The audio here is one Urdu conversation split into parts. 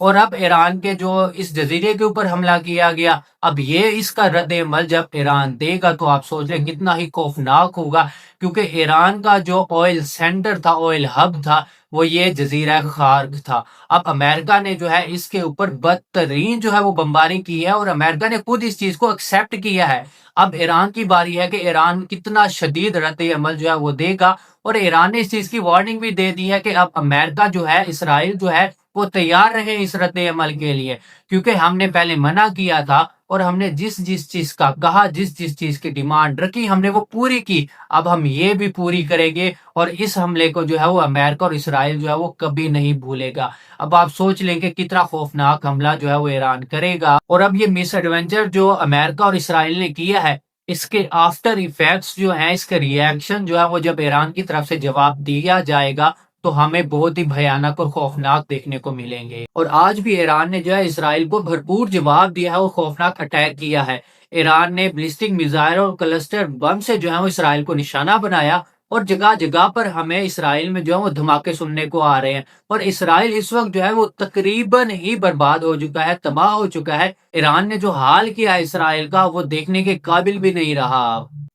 اور اب ایران کے جو اس جزیرے کے اوپر حملہ کیا گیا، اب یہ اس کا رد عمل جب ایران دے گا تو آپ سوچ لیں کتنا ہی خوفناک ہوگا، کیونکہ ایران کا جو آئل سینٹر تھا، آئل ہب تھا، وہ یہ جزیرہ خارگ تھا۔ اب امریکہ نے جو ہے اس کے اوپر بدترین جو ہے وہ بمباری کی ہے، اور امریکہ نے خود اس چیز کو ایکسیپٹ کیا ہے۔ اب ایران کی باری ہے کہ ایران کتنا شدید رد عمل جو ہے وہ دے گا، اور ایران نے اس چیز کی وارننگ بھی دے دی ہے کہ اب امریکہ جو ہے، اسرائیل جو ہے، وہ تیار رہے اس رد عمل کے لیے، کیونکہ ہم نے پہلے منع کیا تھا، اور ہم نے جس جس چیز کا کہا، جس جس چیز کی ڈیمانڈ رکھی، ہم نے وہ پوری کی۔ اب ہم یہ بھی پوری کریں گے، اور اس حملے کو جو ہے وہ امریکہ اور اسرائیل جو ہے وہ کبھی نہیں بھولے گا۔ اب آپ سوچ لیں کہ کتنا خوفناک حملہ جو ہے وہ ایران کرے گا، اور اب یہ مس ایڈونچر جو امریکہ اور اسرائیل نے کیا ہے، اس کے آفٹر ایفیکٹس جو ہیں، اس کے ری ایکشن جو ہے وہ جب ایران کی طرف سے جواب دیا جائے گا تو ہمیں بہت ہی بھیانک اور خوفناک دیکھنے کو ملیں گے۔ اور آج بھی ایران نے جو ہے اسرائیل کو بھرپور جواب دیا ہے اور خوفناک اٹیک کیا ہے۔ ایران نے بیلسٹک میزائل اور کلسٹر بم سے جو ہے وہ اسرائیل کو نشانہ بنایا، اور جگہ جگہ پر ہمیں اسرائیل میں جو ہے وہ دھماکے سننے کو آ رہے ہیں، اور اسرائیل اس وقت جو ہے وہ تقریباً ہی برباد ہو چکا ہے، تباہ ہو چکا ہے۔ ایران نے جو حال کیا ہے اسرائیل کا، وہ دیکھنے کے قابل بھی نہیں رہا۔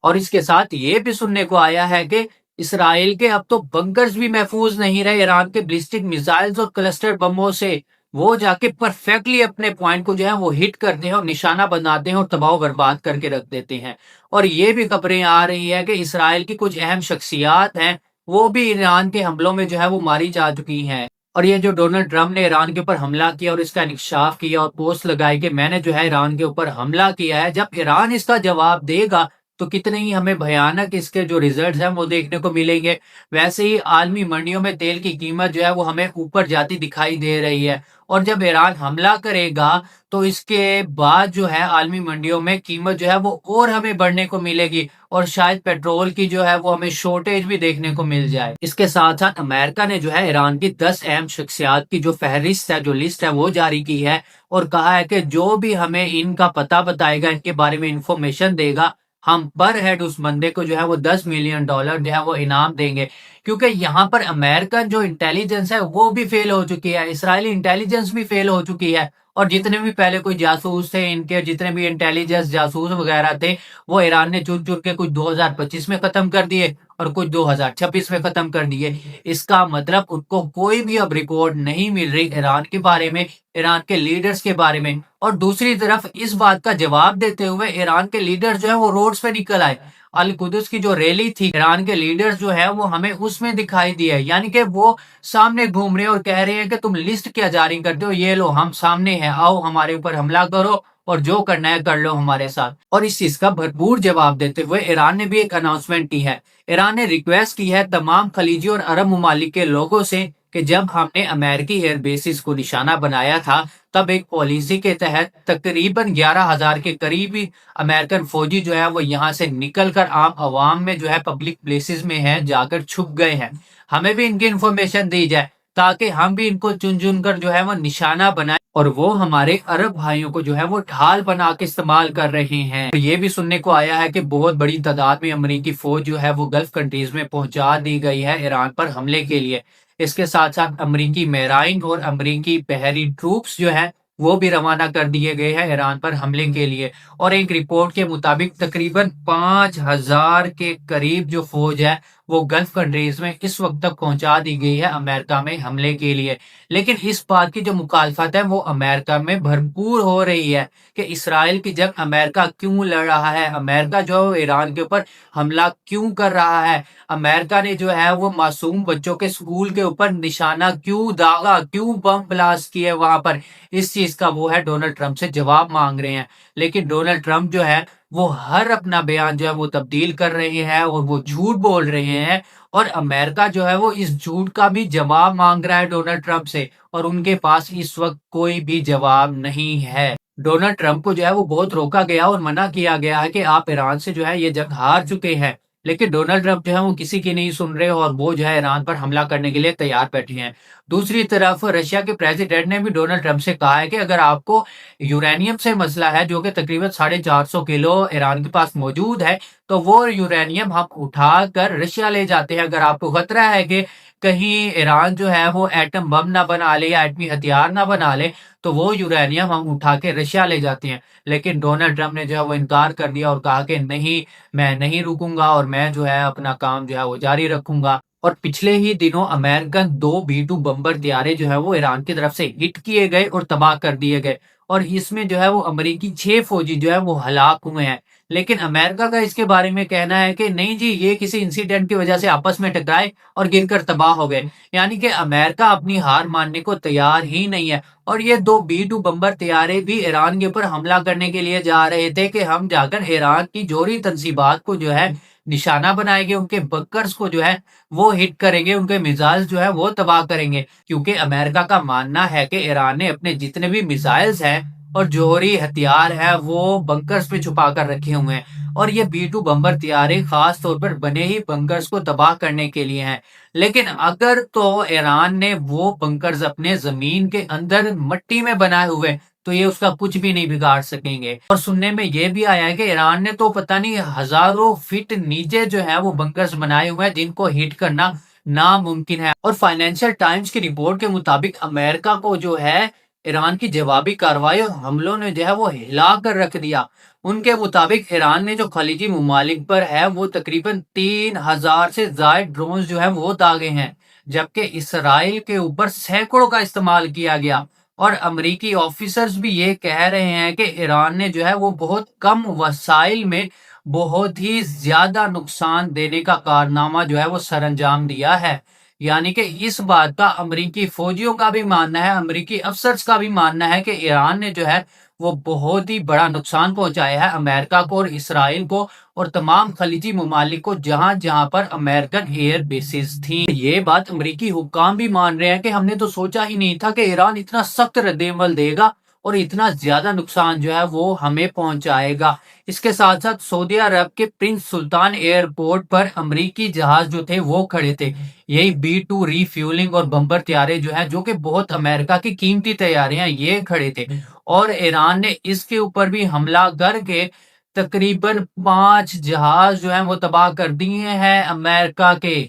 اور اس کے ساتھ یہ بھی سننے کو آیا ہے کہ اسرائیل کے اب تو بنکرز بھی محفوظ نہیں رہے ایران کے بیلسٹک میزائلز اور کلسٹر بموں سے۔ وہ جا کے پرفیکٹلی اپنے پوائنٹ کو جو ہے وہ ہٹ کرتے ہیں اور نشانہ بناتے ہیں اور تباہ و برباد کر کے رکھ دیتے ہیں۔ اور یہ بھی خبریں آ رہی ہے کہ اسرائیل کی کچھ اہم شخصیات ہیں، وہ بھی ایران کے حملوں میں جو ہے وہ ماری جا چکی ہیں۔ اور یہ جو ڈونلڈ ٹرمپ نے ایران کے اوپر حملہ کیا اور اس کا انکشاف کیا اور پوسٹ لگائی کہ میں نے جو ہے ایران کے اوپر حملہ کیا ہے، جب ایران اس کا جواب دے گا تو کتنے ہی ہمیں بھیانک اس کے جو ریزلٹس ہیں وہ دیکھنے کو ملیں گے۔ ویسے ہی عالمی منڈیوں میں تیل کی قیمت جو ہے وہ ہمیں اوپر جاتی دکھائی دے رہی ہے، اور جب ایران حملہ کرے گا تو اس کے بعد جو ہے عالمی منڈیوں میں قیمت جو ہے وہ اور ہمیں بڑھنے کو ملے گی، اور شاید پیٹرول کی جو ہے وہ ہمیں شارٹیج بھی دیکھنے کو مل جائے۔ اس کے ساتھ ساتھ امریکہ نے جو ہے ایران کی 10 اہم شخصیات کی جو فہرست ہے، جو لسٹ ہے، وہ جاری کی ہے، اور کہا ہے کہ جو بھی ہمیں ان کا پتہ بتائے گا، ان کے بارے میں انفارمیشن دے گا، ہم پر ہیڈ اس بندے کو جو ہے وہ $10 ملین جو ہے وہ انعام دیں گے۔ کیونکہ یہاں پر امریکن جو انٹیلیجنس ہے وہ بھی فیل ہو چکی ہے، اسرائیلی انٹیلیجنس بھی فیل ہو چکی ہے، اور جتنے بھی پہلے کوئی جاسوس تھے، ان کے جتنے بھی انٹیلیجنس جاسوس وغیرہ تھے، وہ ایران نے چن چن کے کچھ 2025 میں ختم کر دیے اور کچھ 2026 میں ختم کر دیے۔ اس کا مطلب ان کو کوئی بھی اب رپورٹ نہیں مل رہی ایران کے بارے میں، ایران کے لیڈرز کے بارے میں۔ اور دوسری طرف اس بات کا جواب دیتے ہوئے ایران کے لیڈر جو ہیں وہ روڈز پہ نکل آئے۔ القدس کی جو ریلی تھی، ایران کے لیڈرز جو ہے وہ ہمیں اس میں دکھائی دیے، یعنی کہ وہ سامنے گھوم رہے ہیں اور کہہ رہے ہیں کہ تم لسٹ کیا جاری کرتے ہو، یہ لو ہم سامنے ہیں، آؤ ہمارے اوپر حملہ کرو اور جو کرنا ہے کر لو ہمارے ساتھ۔ اور اس چیز کا بھرپور جواب دیتے ہوئے ایران نے بھی ایک اناؤنسمنٹ کی ہے۔ ایران نے ریکویسٹ کی ہے تمام خلیجی اور عرب ممالک کے لوگوں سے کہ جب ہم نے امریکی ایئر بیسز کو نشانہ بنایا تھا، تب ایک پالیسی کے تحت تقریباً 11,000 کے قریبی امریکن فوجی جو ہے وہ یہاں سے نکل کر عام عوام میں جو ہے پبلک پلیسز میں ہیں، جا کر چھپ گئے ہیں۔ ہمیں بھی ان کی انفارمیشن دی جائے تاکہ ہم بھی ان کو چن چن کر جو ہے وہ نشانہ بنائیں، اور وہ ہمارے عرب بھائیوں کو جو ہے وہ ڈھال بنا کے استعمال کر رہے ہیں۔ یہ بھی سننے کو آیا ہے کہ بہت بڑی تعداد میں امریکی فوج جو ہے وہ گلف کنٹریز میں پہنچا دی گئی ہے ایران پر حملے کے لیے۔ اس کے ساتھ ساتھ امریکی میرائن اور امریکی بحری ٹروپس جو ہیں وہ بھی روانہ کر دیے گئے ہیں ایران پر حملے کے لیے۔ اور ایک رپورٹ کے مطابق تقریباً 5,000 کے قریب جو فوج ہے وہ گلف کنٹریز میں اس وقت تک پہنچا دی گئی ہے امریکہ میں حملے کے لیے۔ لیکن اس بات کی جو مخالفت ہے وہ امریکہ میں بھرپور ہو رہی ہے کہ اسرائیل کی جنگ امریکہ کیوں لڑ رہا ہے، امریکہ جو ایران کے اوپر حملہ کیوں کر رہا ہے، امریکہ نے جو ہے وہ معصوم بچوں کے سکول کے اوپر نشانہ کیوں داغا، کیوں بم بلاسٹ کیے وہاں پر۔ اس چیز کا وہ ہے ڈونلڈ ٹرمپ سے جواب مانگ رہے ہیں، لیکن ڈونلڈ ٹرمپ جو ہے وہ ہر اپنا بیان جو ہے وہ تبدیل کر رہے ہیں اور وہ جھوٹ بول رہے ہیں، اور امریکہ جو ہے وہ اس جھوٹ کا بھی جواب مانگ رہا ہے ڈونلڈ ٹرمپ سے، اور ان کے پاس اس وقت کوئی بھی جواب نہیں ہے۔ ڈونلڈ ٹرمپ کو جو ہے وہ بہت روکا گیا اور منع کیا گیا ہے کہ آپ ایران سے جو ہے یہ جنگ ہار چکے ہیں، لیکن ڈونلڈ ٹرمپ جو ہے وہ کسی کی نہیں سن رہے اور وہ جو ہے ایران پر حملہ کرنے کے لیے تیار بیٹھے ہیں۔ دوسری طرف رشیا کے پریزیڈنٹ نے بھی ڈونلڈ ٹرمپ سے کہا ہے کہ اگر آپ کو یورینیم سے مسئلہ ہے، جو کہ تقریباً 450 کلو ایران کے پاس موجود ہے، تو وہ یورینیم ہم اٹھا کر رشیا لے جاتے ہیں۔ اگر آپ کو خطرہ ہے کہ کہیں ایران جو ہے وہ ایٹم بم نہ بنا لے یا ایٹمی ہتھیار نہ بنا لے تو وہ یورینیم ہم اٹھا کے رشیا لے جاتے ہیں. لیکن ڈونلڈ ٹرمپ نے جو ہے وہ انکار کر دیا اور کہا کہ نہیں، میں نہیں رکوں گا اور میں جو ہے اپنا کام جو ہے وہ جاری رکھوں گا. اور پچھلے ہی دنوں امریکن 2 B-2 بمبر طیارے جو ہے وہ ایران کی طرف سے ہٹ کیے گئے اور تباہ کر دیے گئے، اور اس میں جو ہے وہ امریکی 6 فوجی جو ہے وہ ہلاک ہوئے ہیں. لیکن امریکہ کا اس کے بارے میں کہنا ہے کہ نہیں جی، یہ کسی انسیڈنٹ کی وجہ سے آپس میں ٹکرائے اور گر کر تباہ ہو گئے. یعنی کہ امریکہ اپنی ہار ماننے کو تیار ہی نہیں ہے. اور یہ 2 B-2 بمبر طیارے بھی ایران کے اوپر حملہ کرنے کے لیے جا رہے تھے کہ ہم جا کر ایران کی جوہری تنصیبات کو جو ہے نشانہ بنائیں گے، ان کے بنکرز کو جو ہے وہ ہٹ کریں گے، ان کے میزائلز جو ہے وہ تباہ کریں گے. کیونکہ امریکہ کا ماننا ہے کہ ایران نے اپنے جتنے بھی میزائلز ہیں اور جوہری ہتھیار ہے وہ بنکرز پہ چھپا کر رکھے ہوئے ہیں. اور یہ B-2 بمبر طیارے خاص طور پر بنے ہی بنکرز کو تباہ کرنے کے لیے ہیں. لیکن اگر تو ایران نے وہ بنکرز اپنے زمین کے اندر مٹی میں بنائے ہوئے تو یہ اس کا کچھ بھی نہیں بگاڑ سکیں گے. اور سننے میں یہ بھی آیا ہے کہ ایران نے تو پتہ نہیں ہزاروں فٹ نیچے جو ہے وہ بنکرز بنائے ہوئے ہیں جن کو ہٹ کرنا ناممکن ہے. اور فائنینشل ٹائمز کی رپورٹ کے مطابق امریکہ کو جو ہے ایران کی جوابی کارروائی اور حملوں نے جو ہے وہ ہلا کر رکھ دیا. ان کے مطابق ایران نے جو خلیجی ممالک پر ہے وہ تقریباً 3,000 سے زائد ڈرونز جو ہے وہ داغے ہیں، جبکہ اسرائیل کے اوپر سینکڑوں کا استعمال کیا گیا. اور امریکی آفیسرز بھی یہ کہہ رہے ہیں کہ ایران نے جو ہے وہ بہت کم وسائل میں بہت ہی زیادہ نقصان دینے کا کارنامہ جو ہے وہ سر انجام دیا ہے. یعنی کہ اس بات کا امریکی فوجیوں کا بھی ماننا ہے، امریکی افسرز کا بھی ماننا ہے کہ ایران نے جو ہے وہ بہت ہی بڑا نقصان پہنچایا ہے امریکہ کو اور اسرائیل کو اور تمام خلیجی ممالک کو جہاں جہاں پر امریکن ایئر بیسز تھیں. یہ بات امریکی حکام بھی مان رہے ہیں کہ ہم نے تو سوچا ہی نہیں تھا کہ ایران اتنا سخت رد عمل دے گا اور اتنا زیادہ نقصان جو ہے وہ ہمیں پہنچائے گا. اس کے ساتھ ساتھ سعودی عرب کے پرنس سلطان ایئرپورٹ پر امریکی جہاز جو تھے وہ کھڑے تھے. یہی B-2 ری فیولنگ اور بمبر طیارے جو ہیں جو کہ بہت امریکہ کی قیمتی طیارے ہیں یہ کھڑے تھے. اور ایران نے اس کے اوپر بھی حملہ کر کے تقریباً 5 جہاز جو ہیں وہ تباہ کر دیے ہیں امریکہ کے.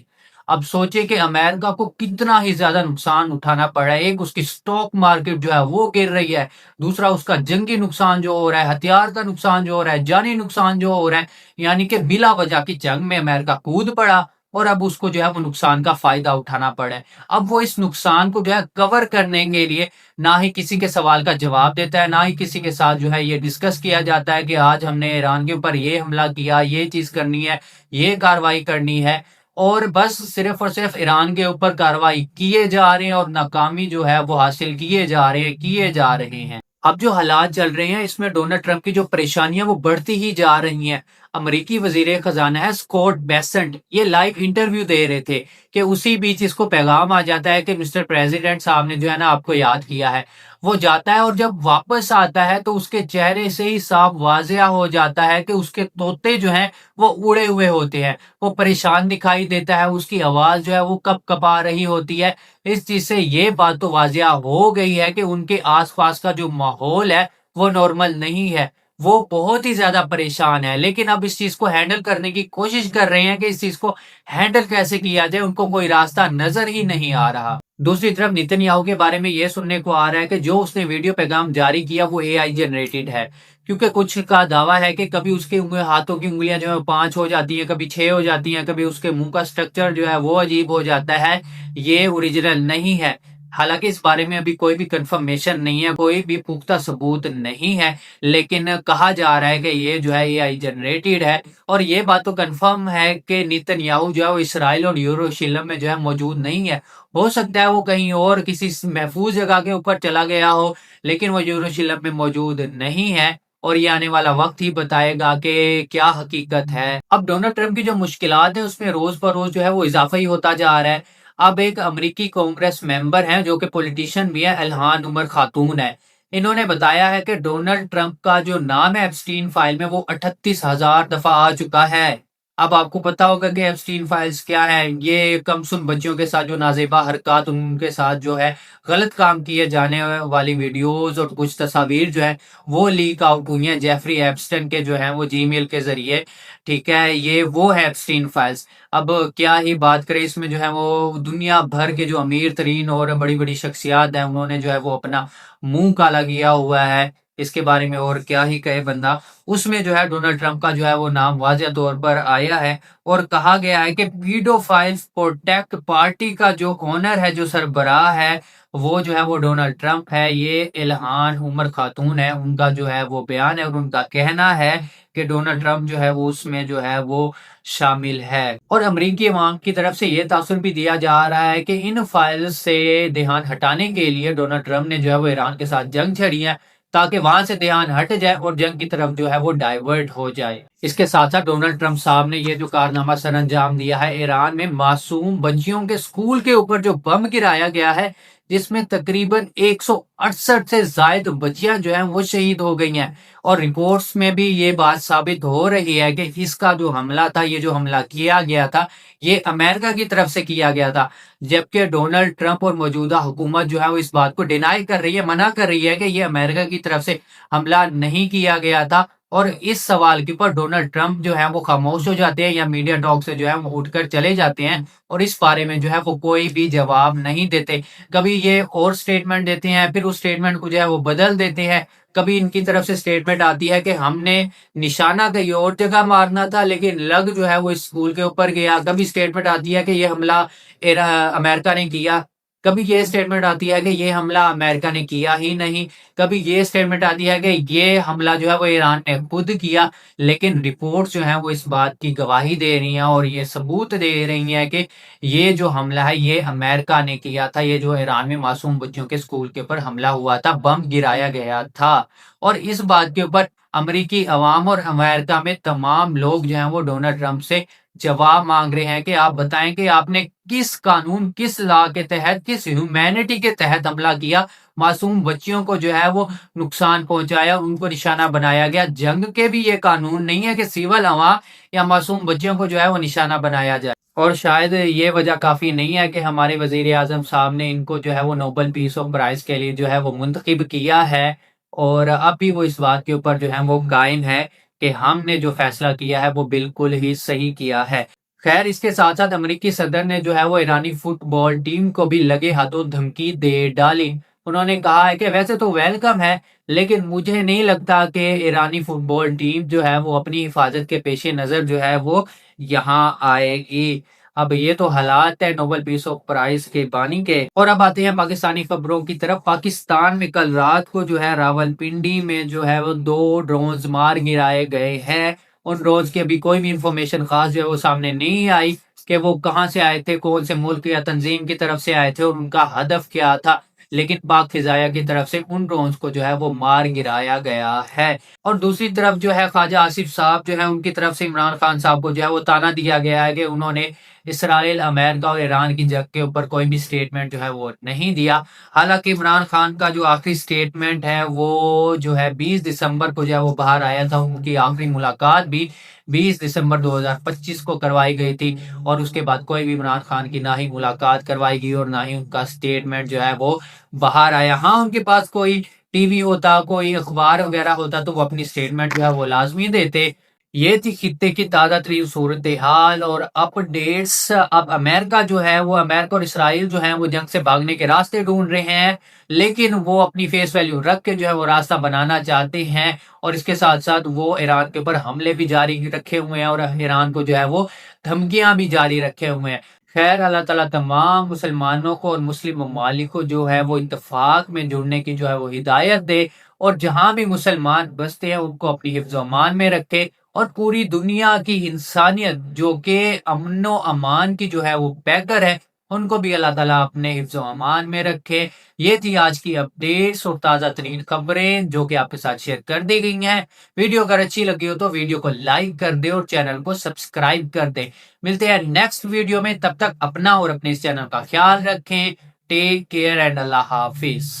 اب سوچے کہ امریکہ کو کتنا ہی زیادہ نقصان اٹھانا پڑ رہا ہے. ایک اس کی سٹاک مارکیٹ جو ہے وہ گر رہی ہے، دوسرا اس کا جنگی نقصان جو ہو رہا ہے، ہتھیار کا نقصان جو ہو رہا ہے، جانی نقصان جو ہو رہا ہے. یعنی کہ بلا وجہ کی جنگ میں امریکہ کود پڑا اور اب اس کو جو ہے وہ نقصان کا فائدہ اٹھانا پڑا ہے. اب وہ اس نقصان کو جو ہے کور کرنے کے لیے نہ ہی کسی کے سوال کا جواب دیتا ہے، نہ ہی کسی کے ساتھ جو ہے یہ ڈسکس کیا جاتا ہے کہ آج ہم نے ایران کے اوپر یہ حملہ کیا، یہ چیز کرنی ہے، یہ کاروائی کرنی ہے. اور بس صرف اور صرف ایران کے اوپر کاروائی کیے جا رہے ہیں اور ناکامی جو ہے وہ حاصل کیے جا رہے ہیں. اب جو حالات چل رہے ہیں اس میں ڈونلڈ ٹرمپ کی جو پریشانیاں وہ بڑھتی ہی جا رہی ہیں. امریکی وزیر خزانہ ہے اسکاٹ بیسنٹ، یہ لائیو انٹرویو دے رہے تھے کہ اسی بیچ اس کو پیغام آ جاتا ہے کہ مسٹر پریزیڈنٹ صاحب نے جو ہے نا آپ کو یاد کیا ہے. وہ جاتا ہے اور جب واپس آتا ہے تو اس کے چہرے سے ہی صاف واضح ہو جاتا ہے کہ اس کے طوطے جو ہیں وہ اڑے ہوئے ہوتے ہیں. وہ پریشان دکھائی دیتا ہے، اس کی آواز جو ہے وہ کپ کپا رہی ہوتی ہے. اس چیز سے یہ بات تو واضح ہو گئی ہے کہ ان کے آس پاس کا جو ماحول ہے وہ نارمل نہیں ہے، وہ بہت ہی زیادہ پریشان ہے. لیکن اب اس چیز کو ہینڈل کرنے کی کوشش کر رہے ہیں کہ اس چیز کو ہینڈل کیسے کیا جائے، ان کو کوئی راستہ نظر ہی نہیں آ رہا. دوسری طرف نیتن یاہو کے بارے میں یہ سننے کو آ رہا ہے کہ جو اس نے ویڈیو پیغام جاری کیا وہ AI جنریٹڈ ہے. کیونکہ کچھ کا دعویٰ ہے کہ کبھی اس کے ہاتھوں کی انگلیاں جو ہے 5 ہو جاتی ہیں، کبھی 6 ہو جاتی ہیں، کبھی اس کے منہ کا سٹرکچر جو ہے وہ عجیب ہو جاتا ہے، یہ اوریجنل نہیں ہے. حالانکہ اس بارے میں ابھی کوئی بھی کنفرمیشن نہیں ہے، کوئی بھی پختہ ثبوت نہیں ہے، لیکن کہا جا رہا ہے کہ یہ جو ہے AI جنریٹڈ ہے. اور یہ بات تو کنفرم ہے کہ نیتن یاہو جو ہے وہ اسرائیل اور یروشلم میں جو ہے موجود نہیں ہے. ہو سکتا ہے وہ کہیں اور کسی محفوظ جگہ کے اوپر چلا گیا ہو، لیکن وہ یروشلم میں موجود نہیں ہے. اور یہ آنے والا وقت ہی بتائے گا کہ کیا حقیقت ہے. اب ڈونلڈ ٹرمپ کی جو مشکلات ہیں اس میں روز بروز جو ہے وہ اضافہ ہی ہوتا جا رہا ہے. اب ایک امریکی کانگریس ممبر ہیں جو کہ پولیٹیشین بھی ہے، الہان عمر خاتون ہے. انہوں نے بتایا ہے کہ ڈونلڈ ٹرمپ کا جو نام ہے ایپسٹین فائل میں وہ 38,000 دفعہ آ چکا ہے. اب آپ کو پتا ہوگا کہ ایپسٹین فائلز کیا ہے۔ یہ کمسن بچیوں کے ساتھ جو نازیبا حرکات، ان کے ساتھ جو ہے غلط کام کیے جانے والی ویڈیوز اور کچھ تصاویر جو ہے وہ لیک آؤٹ ہوئی ہیں جیفری ایپسٹن کے جو ہیں وہ جی میل کے ذریعے، ٹھیک ہے۔ یہ وہ ہے ایپسٹین فائلز۔ اب کیا ہی بات کریں، اس میں جو ہے وہ دنیا بھر کے جو امیر ترین اور بڑی بڑی شخصیات ہیں، انہوں نے جو ہے وہ اپنا منہ کالا کیا ہوا ہے اس کے بارے میں، اور کیا ہی کہے بندہ۔ اس میں جو ہے ڈونلڈ ٹرمپ کا جو ہے وہ نام واضح طور پر آیا ہے، اور کہا گیا ہے کہ پیڈو فائلز پروٹیکٹ پارٹی کا جو اونر ہے، جو سربراہ ہے، وہ جو ہے وہ ڈونلڈ ٹرمپ ہے۔ یہ الہان عمر خاتون ہے، ان کا جو ہے وہ بیان ہے، اور ان کا کہنا ہے کہ ڈونلڈ ٹرمپ جو ہے وہ اس میں جو ہے وہ شامل ہے۔ اور امریکی عوام کی طرف سے یہ تاثر بھی دیا جا رہا ہے کہ ان فائلز سے دھیان ہٹانے کے لیے ڈونلڈ ٹرمپ نے جو ہے وہ ایران کے ساتھ جنگ چھڑی ہے، تاکہ وہاں سے دھیان ہٹ جائے اور جنگ کی طرف جو ہے وہ ڈائیورٹ ہو جائے۔ اس کے ساتھ ساتھ ڈونلڈ ٹرمپ صاحب نے یہ جو کارنامہ سر انجام دیا ہے، ایران میں معصوم بچیوں کے اسکول کے اوپر جو بم گرایا گیا ہے، جس میں تقریباً 168 سے زائد بچیاں جو ہیں وہ شہید ہو گئی ہیں، اور رپورٹس میں بھی یہ بات ثابت ہو رہی ہے کہ اس کا جو حملہ تھا، یہ جو حملہ کیا گیا تھا، یہ امریکہ کی طرف سے کیا گیا تھا، جبکہ ڈونلڈ ٹرمپ اور موجودہ حکومت جو ہے وہ اس بات کو ڈینائی کر رہی ہے، منع کر رہی ہے کہ یہ امریکہ کی طرف سے حملہ نہیں کیا گیا تھا۔ اور اس سوال کے اوپر ڈونلڈ ٹرمپ جو ہے وہ خاموش ہو جاتے ہیں، یا میڈیا ٹاک سے جو ہے وہ اٹھ کر چلے جاتے ہیں، اور اس بارے میں جو ہے وہ کوئی بھی جواب نہیں دیتے۔ کبھی یہ اور سٹیٹمنٹ دیتے ہیں، پھر اس سٹیٹمنٹ کو جو ہے وہ بدل دیتے ہیں۔ کبھی ان کی طرف سے سٹیٹمنٹ آتی ہے کہ ہم نے نشانہ کہیں اور جگہ مارنا تھا، لیکن لگ جو ہے وہ اس اسکول کے اوپر گیا۔ کبھی سٹیٹمنٹ آتی ہے کہ یہ حملہ امریکہ نے کیا، کبھی یہ سٹیٹمنٹ آتی ہے کہ یہ حملہ امریکہ نے کیا ہی نہیں، کبھی یہ سٹیٹمنٹ آتی ہے کہ یہ حملہ جو ہے وہ ایران نے خود کیا۔ لیکن رپورٹ جو ہیں وہ اس بات کی گواہی دے رہی ہیں اور یہ ثبوت دے رہی ہیں کہ یہ جو حملہ ہے یہ امریکہ نے کیا تھا، یہ جو ایران میں معصوم بچوں کے اسکول کے اوپر حملہ ہوا تھا، بم گرایا گیا تھا۔ اور اس بات کے اوپر امریکی عوام اور امریکہ میں تمام لوگ جو ہیں وہ ڈونلڈ ٹرمپ سے جواب مانگ رہے ہیں کہ آپ بتائیں کہ آپ نے کس قانون، کس لا کے تحت، کس ہیومینٹی کے تحت حملہ کیا، معصوم بچیوں کو جو ہے وہ نقصان پہنچایا، ان کو نشانہ بنایا گیا۔ جنگ کے بھی یہ قانون نہیں ہے کہ سول عوام یا معصوم بچیوں کو جو ہے وہ نشانہ بنایا جائے۔ اور شاید یہ وجہ کافی نہیں ہے کہ ہمارے وزیر اعظم صاحب نے ان کو جو ہے وہ نوبل پیس آف پرائز کے لیے جو ہے وہ منتخب کیا ہے، اور اب بھی وہ اس بات کے اوپر جو ہے وہ قائم ہے کہ ہم نے جو فیصلہ کیا ہے وہ بالکل ہی صحیح کیا ہے۔ خیر، اس کے ساتھ ساتھ امریکی صدر نے جو ہے وہ ایرانی فٹ بال ٹیم کو بھی لگے ہاتھوں دھمکی دے ڈالی۔ انہوں نے کہا ہے کہ ویسے تو ویلکم ہے، لیکن مجھے نہیں لگتا کہ ایرانی فٹ بال ٹیم جو ہے وہ اپنی حفاظت کے پیش نظر جو ہے وہ یہاں آئے گی۔ اب یہ تو حالات ہے نوبل پیس آف پرائز کے بانی کے۔ اور اب آتے ہیں پاکستانی خبروں کی طرف۔ پاکستان میں کل رات کو جو ہے راول پنڈی میں جو ہے وہ 2 ڈرونز مار گرائے گئے ہیں۔ ان ڈرونز کی ابھی کوئی بھی انفارمیشن خاص جو ہے وہ سامنے نہیں آئی کہ وہ کہاں سے آئے تھے، کون سے ملک یا تنظیم کی طرف سے آئے تھے، اور ان کا ہدف کیا تھا، لیکن پاک فضائیہ کی طرف سے ان ڈرونز کو جو ہے وہ مار گرایا گیا ہے۔ اور دوسری طرف جو ہے خواجہ آصف صاحب جو ہے ان کی طرف سے عمران خان صاحب کو جو ہے وہ تانا دیا گیا ہے کہ انہوں نے اسرائیل، امریکہ اور ایران کی جنگ کے اوپر کوئی بھی سٹیٹمنٹ جو ہے وہ نہیں دیا۔ حالانکہ عمران خان کا جو آخری سٹیٹمنٹ ہے وہ جو ہے 20 دسمبر کو جو ہے وہ باہر آیا تھا۔ ان کی آخری ملاقات بھی 20 دسمبر 2025 کو کروائی گئی تھی، اور اس کے بعد کوئی بھی عمران خان کی نہ ہی ملاقات کروائی گئی اور نہ ہی ان کا سٹیٹمنٹ جو ہے وہ باہر آیا۔ ہاں، ان کے پاس کوئی ٹی وی ہوتا، کوئی اخبار وغیرہ ہوتا تو وہ اپنی سٹیٹمنٹ جو ہے وہ لازمی دیتے۔ یہ تھی خطے کی تازہ ترین صورتحال اور اپ ڈیٹس۔ اب امریکہ جو ہے وہ، امریکہ اور اسرائیل جو ہیں وہ جنگ سے بھاگنے کے راستے ڈھونڈ رہے ہیں، لیکن وہ اپنی فیس ویلیو رکھ کے جو ہے وہ راستہ بنانا چاہتے ہیں، اور اس کے ساتھ ساتھ وہ ایران کے اوپر حملے بھی جاری رکھے ہوئے ہیں، اور ایران کو جو ہے وہ دھمکیاں بھی جاری رکھے ہوئے ہیں۔ خیر، اللہ تعالیٰ تمام مسلمانوں کو اور مسلم ممالک کو جو ہے وہ اتفاق میں جڑنے کی جو ہے وہ ہدایت دے، اور جہاں بھی مسلمان بستے ہیں ان کو اپنی حفظ و امان میں رکھے، اور پوری دنیا کی انسانیت جو کہ امن و امان کی جو ہے وہ پیکر ہے، ان کو بھی اللہ تعالیٰ اپنے حفظ و امان میں رکھے۔ یہ تھی آج کی اپڈیٹس اور تازہ ترین خبریں جو کہ آپ کے ساتھ شیئر کر دی گئی ہیں۔ ویڈیو اگر اچھی لگی ہو تو ویڈیو کو لائک کر دے اور چینل کو سبسکرائب کر دے۔ ملتے ہیں نیکسٹ ویڈیو میں، تب تک اپنا اور اپنے اس چینل کا خیال رکھیں۔ ٹیک کیئر اینڈ اللہ حافظ۔